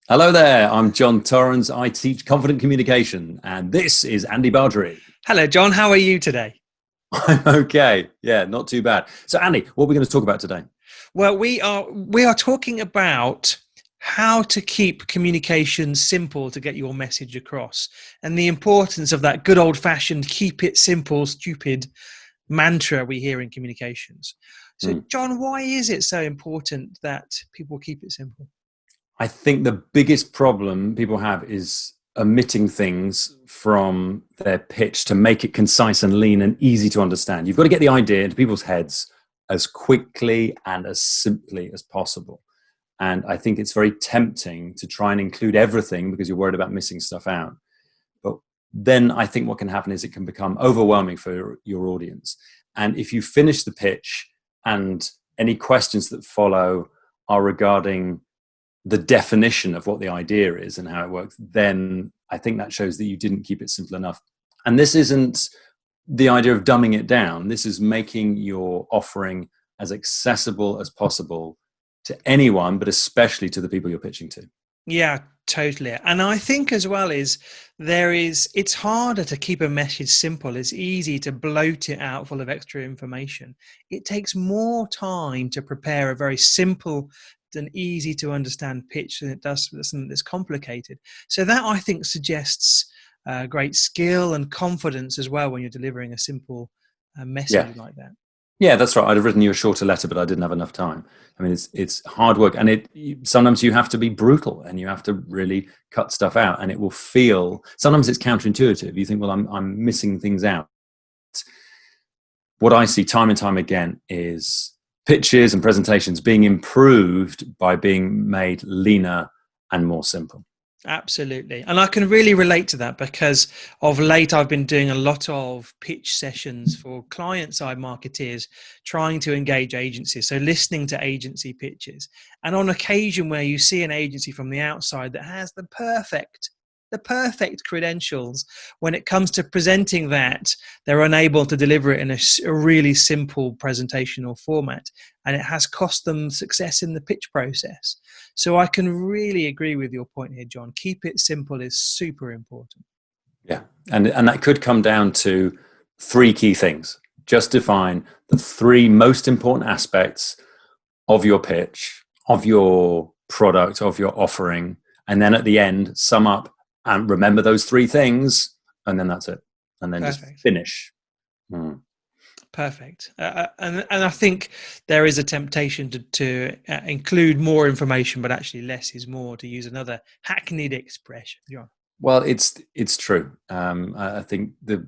Hello there, I'm John Torrens. I teach confident communication, and this is Andy Baldry. Hello, John. How are you today? I'm okay. Yeah, not too bad. So, Andy, what are we going to talk about today? Well, we are talking about how to keep communication simple to get your message across, and the importance of that good old-fashioned "keep it simple, stupid" mantra we hear in communications. So, Hmm. John, why is it so important that people keep it simple? I think the biggest problem people have is omitting things from their pitch to make it concise and lean and easy to understand. You've got to get the idea into people's heads as quickly and as simply as possible. And I think it's very tempting to try and include everything because you're worried about missing stuff out. But then I think what can happen is it can become overwhelming for your audience. And if you finish the pitch and any questions that follow are regarding the definition of what the idea is and how it works, then I think that shows that you didn't keep it simple enough. And this isn't the idea of dumbing it down. This is making your offering as accessible as possible to anyone, but especially to the people you're pitching to. Yeah, totally. And I think as well it's harder to keep a message simple. It's easy to bloat it out full of extra information. It takes more time to prepare a very simple and easy to understand pitch than it does for something that's complicated. So that I think suggests great skill and confidence as well when you're delivering a simple Yeah. message like that. Yeah, that's right. I'd have written you a shorter letter, but I didn't have enough time. I mean, it's hard work, and sometimes you have to be brutal, and you have to really cut stuff out, and it will feel. Sometimes it's counterintuitive. You think, well, I'm missing things out. What I see time and time again is pitches and presentations being improved by being made leaner and more simple. Absolutely. And I can really relate to that because of late I've been doing a lot of pitch sessions for client side marketeers trying to engage agencies. So listening to agency pitches. And on occasion where you see an agency from the outside that has the perfect credentials, when it comes to presenting that, they're unable to deliver it in a really simple presentational format, and it has cost them success in the pitch process. So I can really agree with your point here, John. Keep it simple is super important. Yeah, and that could come down to three key things. Just define the three most important aspects of your pitch, of your product, of your offering, and then at the end, sum up and remember those three things, and then that's it. And then just Perfect. finish. Hmm. Perfect. And I think there is a temptation to include more information, but actually less is more, to use another hackneyed expression, John. Well, it's true. I think a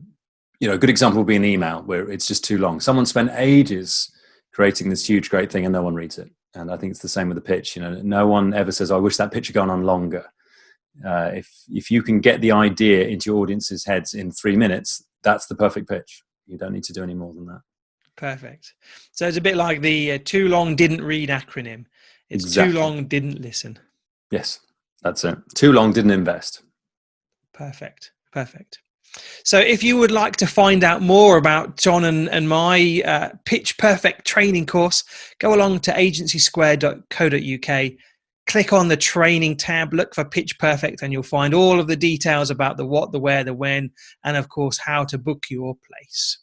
good example would be an email where it's just too long. Someone spent ages creating this huge, great thing, and no one reads it. And I think it's the same with the pitch. No one ever says, "I wish that pitch had gone on longer." If you can get the idea into your audience's heads in 3 minutes, that's the perfect pitch. You don't need to do any more than that. Perfect. So it's a bit like the too long didn't read acronym. It's too Exactly. long didn't listen. Yes, that's it. Too long didn't invest. Perfect. Perfect. So if you would like to find out more about John and my Pitch Perfect training course, go along to agencysquare.co.uk, click on the training tab, look for Pitch Perfect, and you'll find all of the details about the what, the where, the when, and of course, how to book your place.